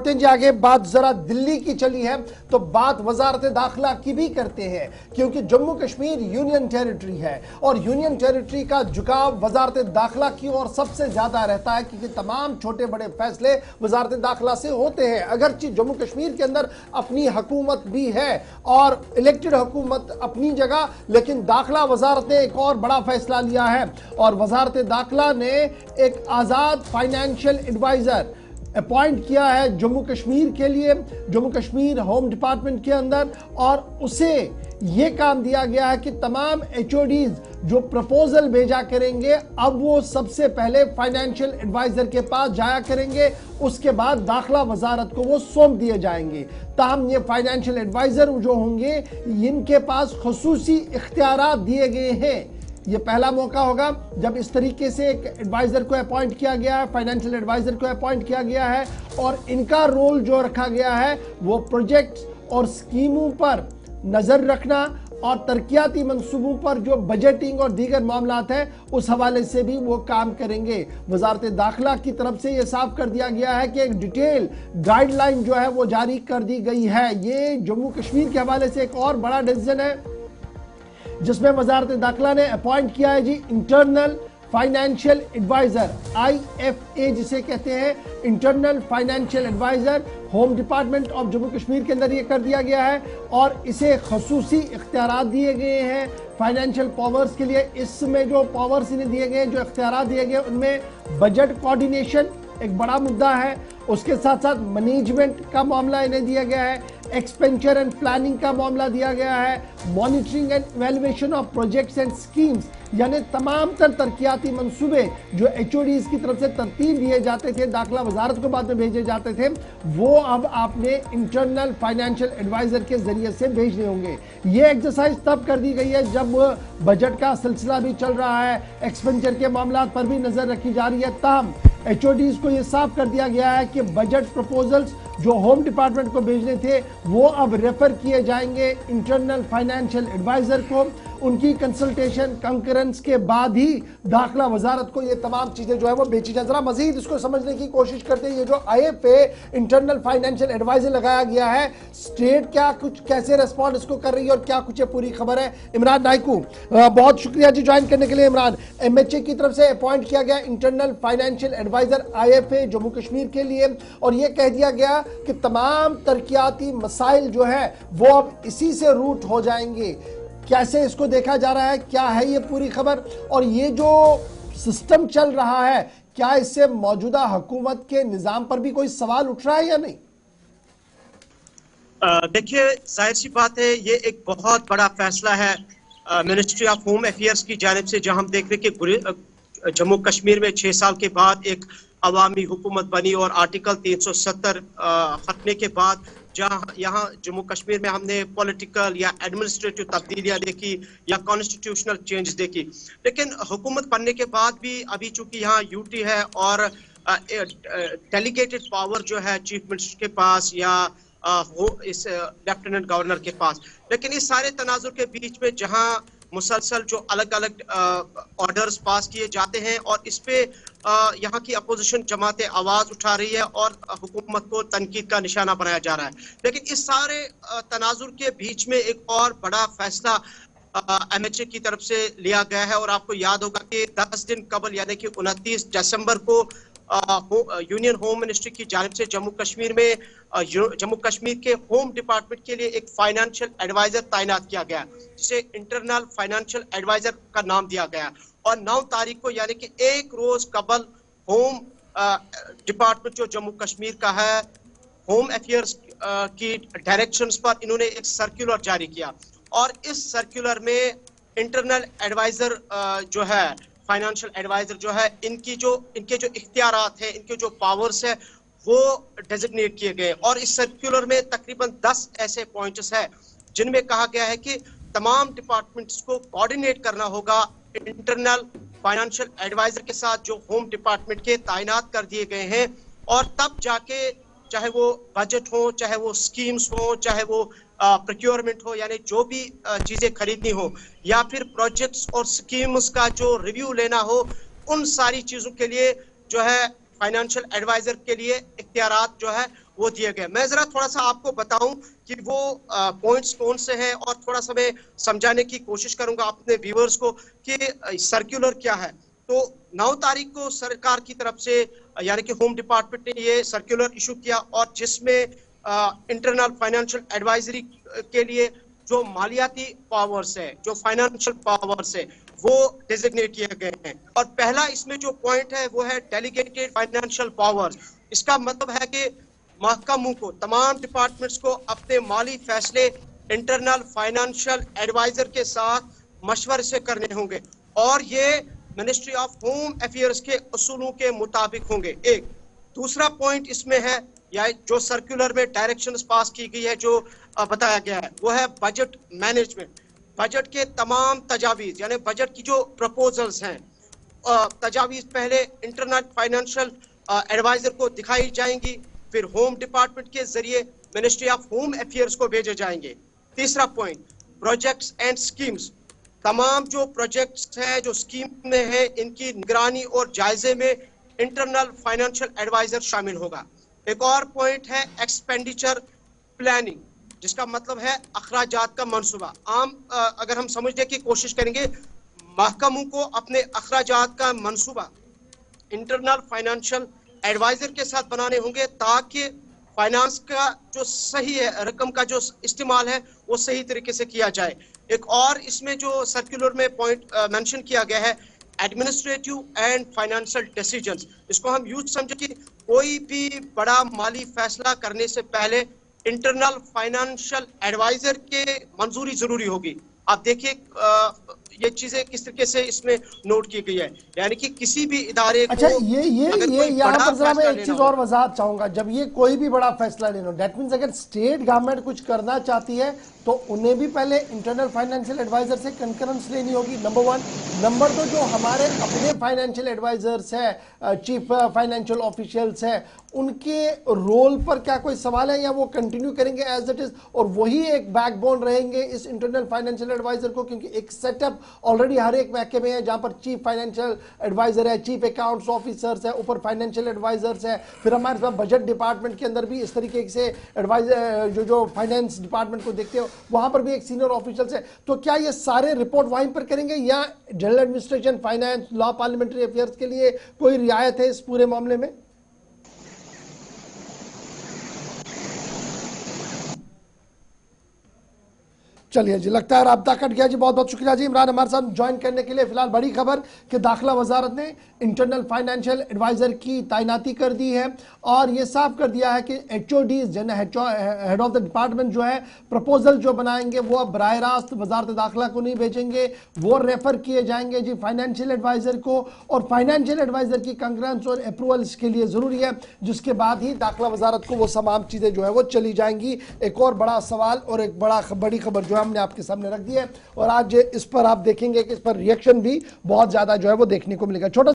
जी आगे बात जरा दिल्ली की चली है तो बात वजारत दाखिला की भी करते हैं, क्योंकि जम्मू कश्मीर यूनियन टेरिटरी है और यूनियन टेरिटरी का झुकाव वजारत दाखिला की ओर सबसे ज्यादा रहता है, क्योंकि तमाम छोटे बड़े फैसले वजारत दाखिला से होते हैं। अगरचे जम्मू कश्मीर के अंदर अपनी हुकूमत भी है और इलेक्टेड हुकूमत अपनी जगह, लेकिन दाखिला वजारत ने एक और बड़ा फैसला लिया है और वजारत दाखिला ने एक आज़ाद फाइनेंशियल एडवाइजर अपॉइंट किया है जम्मू कश्मीर के लिए, जम्मू कश्मीर होम डिपार्टमेंट के अंदर, और उसे यह काम दिया गया है कि तमाम एचओडीज जो प्रपोजल भेजा करेंगे अब वो सबसे पहले फाइनेंशियल एडवाइजर के पास जाया करेंगे, उसके बाद दाखिला वजारत को वो सौंप दिए जाएंगे। ताहम ये फाइनेंशियल एडवाइजर जो होंगे इनके पास खुसूसी इख्तियारात दिए गए हैं। ये पहला मौका होगा जब इस तरीके से एक एडवाइजर को अपॉइंट किया गया है, फाइनेंशियल एडवाइजर को अपॉइंट किया गया है और इनका रोल जो रखा गया है वो प्रोजेक्ट्स और स्कीमों पर नजर रखना और तरक्याती मंसूबों पर जो बजटिंग और दीगर मामलात है उस हवाले से भी वो काम करेंगे। वजारत दाखिला की तरफ से ये साफ कर दिया गया है कि एक डिटेल गाइडलाइन जो है वो जारी कर दी गई है। ये जम्मू कश्मीर के हवाले से एक और बड़ा डिसीजन है जिसमें वजारत दाखिला ने अपॉइंट किया है जी इंटरनल फाइनेंशियल एडवाइजर, IFA जिसे कहते हैं, internal financial adviser home department of Jammu Kashmir के अंदर ये कर दिया गया है और इसे खसूसी इख्तियारात दिए गए हैं फाइनेंशियल पावर्स के लिए। इसमें जो पावर्स इन्हें दिए गए, जो इख्तियारात दिए गए, उनमें बजट कोऑर्डिनेशन एक बड़ा मुद्दा है, उसके साथ साथ मैनेजमेंट का मामला इन्हें दिया गया है, एक्सपेंचर एंड प्लानिंग का मामला दिया गया है, monitoring and evaluation of projects and schemes, यानी तमाम तरक्याती मंसूबे जो एचओडीज की तरफ से तरतीब दिए जाते थे, दाखिला वजारत को बाद में भेजे जाते थे, वो अब आपने इंटरनल फाइनेंशियल एडवाइजर के जरिए से भेजने होंगे। ये एक्सरसाइज तब कर दी गई है जब बजट का सिलसिला भी चल रहा है, एक्सपेंचर के मामला पर भी नजर रखी जा रही है। ताहम एचओडीज को यह साफ कर दिया गया है कि बजट प्रपोजल्स जो होम डिपार्टमेंट को भेजने थे वो अब रेफर किए जाएंगे इंटरनल फाइनेंशियल एडवाइजर को। उनकी कंसल्टेशन कंकरेंस के बाद ही दाखिला वजारत को ये तमाम चीजें जो है वो बेची जाए। जरा मजीद इसको समझने की कोशिश करते हैं। ये जो IFA इंटरनल फाइनेंशियल एडवाइजर लगाया गया है, स्टेट क्या कुछ कैसे रिस्पॉन्ड इसको कर रही है और क्या कुछ ये पूरी खबर है। इमरान नाइकू, बहुत शुक्रिया जी ज्वाइन करने के लिए। इमरान, MHA की तरफ से अपॉइंट किया गया internal financial adviser IFA Jammu Kashmir के लिए और ये कह दिया गया कि तमाम तरक्याती मसाइल जो है वो अब इसी से रूट हो जाएंगे। कैसे इसको देखा जा रहा है, क्या है ये पूरी खबर, और ये जो सिस्टम चल रहा है क्या इससे मौजूदा हुकूमत के निजाम पर भी कोई सवाल उठ रहा है या नहीं? देखिए, जाहिर सी बात है ये एक बहुत बड़ा फैसला है मिनिस्ट्री ऑफ होम अफेयर्स की जानिब से, जहां हम देख रहे कि जम्मू कश्मीर में 6 साल के बाद एक अवामी हुकूमत बनी और आर्टिकल 370 हटने के बाद जहाँ यहाँ जम्मू कश्मीर में हमने पॉलिटिकल या एडमिनिस्ट्रेटिव तब्दीलियाँ देखी या कॉन्स्टिट्यूशनल चेंज देखी, लेकिन हुकूमत बनने के बाद भी अभी चूंकि यहाँ यूटी है और डेलीगेटेड पावर जो है चीफ मिनिस्टर के पास या इस लेफ्टिनेंट गवर्नर के पास, लेकिन इस सारे तनाजुर के बीच में जहाँ मुसलसल जो अलग अलग ऑर्डर्स पास किए जाते हैं और इस पे यहाँ की अपोजिशन जमातें आवाज उठा रही है और हुकूमत को तनकीद का निशाना बनाया जा रहा है, लेकिन इस सारे तनाजुर के बीच में एक और बड़ा फैसला MHA की तरफ से लिया गया है। और आपको याद होगा कि 10 दिन कबल यानी कि 29 दिसंबर को यूनियन होम मिनिस्ट्री की जानिब से जम्मू कश्मीर के होम डिपार्टमेंट के लिए एक फाइनेंशियल एडवाइजर तैनात किया गया, जिसे इंटरनल फाइनेंशियल एडवाइजर का नाम दिया गया। और 9 तारीख को यानी कि एक रोज कबल होम डिपार्टमेंट जो जम्मू कश्मीर का है, होम अफेयर्स की डायरेक्शंस पर इन्होंने एक सर्कुलर जारी किया और इस सर्कुलर में इंटरनल एडवाइजर जो है, फाइनेंशियल एडवाइजर जो है, इनके जो इख्तियारात है, इनके जो पावर्स है वो डेजिग्नेट किए गए। और इस सर्कुलर में तकरीबन 10 ऐसे पॉइंट्स है जिनमें कहा गया है कि तमाम डिपार्टमेंट्स को कोऑर्डिनेट करना होगा इंटरनल फाइनेंशियल एडवाइजर के साथ जो होम डिपार्टमेंट के तैनात कर दिए गए हैं, और तब जाके चाहे वो बजट हो, चाहे वो स्कीम्स हो, चाहे वो प्रोक्योरमेंट हो, यानी जो भी चीजें खरीदनी हो, या फिर प्रोजेक्ट्स और स्कीम्स का जो रिव्यू लेना हो, उन सारी चीजों के लिए जो है फाइनेंशियल एडवाइजर के लिए इख्तियारात जो है वो दिए गए। मैं जरा थोड़ा सा आपको बताऊं कि वो पॉइंट्स कौन से हैं और थोड़ा सा मैं समझाने की कोशिश करूंगा अपने व्यूअर्स को कि सर्कुलर क्या है। तो 9 तारीख को सरकार की तरफ से यानी कि होम डिपार्टमेंट ने ये सर्कुलर इशू किया और जिसमें इंटरनल फाइनेंशियल एडवाइजरी के लिए जो मालियाती पावर्स है, जो फाइनेंशियल पावर्स है, वो डेजिग्नेट किए गए हैं। और पहला इसमें जो पॉइंट है वो है डेलीगेटेड फाइनेंशियल पावर्स। इसका मतलब है कि महकमों को, तमाम डिपार्टमेंट्स को अपने माली फैसले इंटरनल फाइनेंशियल एडवाइजर के साथ मशवरे से करने होंगे और ये मिनिस्ट्री ऑफ होम अफेयर्स के उसूलों के मुताबिक होंगे। एक दूसरा पॉइंट इसमें है या जो सर्कुलर में डायरेक्शंस पास की गई है, जो बताया गया है, वो है बजट मैनेजमेंट। बजट के तमाम तजावीज यानी बजट की जो प्रपोजल्स हैं, तजावीज पहले इंटरनल फाइनेंशियल एडवाइजर को दिखाई जाएंगी, फिर होम डिपार्टमेंट के जरिए मिनिस्ट्री ऑफ होम अफेयर्स को भेजे जाएंगे। तीसरा पॉइंट, प्रोजेक्ट्स एंड स्कीम्स। तमाम जो प्रोजेक्ट्स हैं, जो स्कीम में है, इनकी निगरानी और जायजे में इंटरनल फाइनेंशियल एडवाइजर शामिल होगा। एक और पॉइंट है एक्सपेंडिचर प्लानिंग, जिसका मतलब है अखराजात का मंसूबा। अगर हम समझने की कोशिश करेंगे, महकमों को अपने अखराजात का मंसूबा इंटरनल फाइनेंशियल एडवाइजर के साथ बनाने होंगे ताकि फाइनेंस का जो सही है, रकम का जो इस्तेमाल है, वो सही तरीके से किया जाए। एक और इसमें जो सर्कुलर में पॉइंट मेंशन किया गया है, एडमिनिस्ट्रेटिव एंड फाइनेंशियल डिसीजंस। इसको हम यूज समझे कि कोई भी बड़ा माली फैसला करने से पहले इंटरनल फाइनेंशियल एडवाइजर के मंजूरी जरूरी होगी। आप देखिए ये चीजें किस तरीके से इसमें नोट की गई है, यानी कि किसी भी इदारे को अच्छा, ये यहाँ पर जरा मैं एक चीज और वजाहत चाहूंगा। जब ये कोई भी बड़ा फैसला लेना, दैट मीन्स अगर स्टेट गवर्नमेंट कुछ करना चाहती है तो उन्हें भी पहले इंटरनल फाइनेंशियल एडवाइजर से कंकरेंस लेनी होगी, नंबर 1। नंबर 2, जो हमारे अपने फाइनेंशियल एडवाइजर्स है, चीफ फाइनेंशियल ऑफिशियल्स है, उनके रोल पर क्या कोई सवाल है या वो कंटिन्यू करेंगे एज इट इज और वही एक बैकबोन रहेंगे इस इंटरनल फाइनेंशियल एडवाइजर को? क्योंकि एक सेटअप ऑलरेडी हर एक महकमे में है जहां पर चीफ फाइनेंशियल एडवाइजर है, चीफ अकाउंट्स ऑफिसर्स है, ऊपर फाइनेंशियल एडवाइजर्स है, फिर हमारे पास बजट डिपार्टमेंट के अंदर भी इस तरीके से एडवाइजर जो फाइनेंस डिपार्टमेंट को देखते हो वहां पर भी एक सीनियर ऑफिसर्स है। तो क्या ये सारे रिपोर्ट वहीं पर करेंगे या general administration, finance, law, parliamentary affairs के लिए कोई रियायत है इस पूरे मामले में? चलिए जी, लगता है राब्ता कट गया जी। बहुत बहुत शुक्रिया जी इमरान हमारे साथ ज्वाइन करने के लिए। फिलहाल बड़ी खबर कि दाखिला वजारत ने इंटरनल फाइनेंशियल एडवाइजर की तैनाती कर दी है और ये साफ कर दिया है कि HODs head of the department जो है प्रपोजल जो बनाएंगे वो अब बराह रास्त वजारत दाखिला को नहीं भेजेंगे, वो रेफर किए जाएंगे जी फाइनेंशियल एडवाइजर को। और फाइनेंशियल एडवाइजर की कंकरेंस और अप्रूवल इसके लिए जरूरी है, जिसके बाद ही दाखिला वजारत को वो तमाम चीजें जो है वो चली जाएंगी। एक और बड़ा सवाल और एक बड़ी खबर जो हमने आपके सामने रख दी है और आज इस पर आप देखेंगे कि इस पर रिएक्शन भी बहुत ज्यादा जो है वो देखने को मिलेगा। छोटा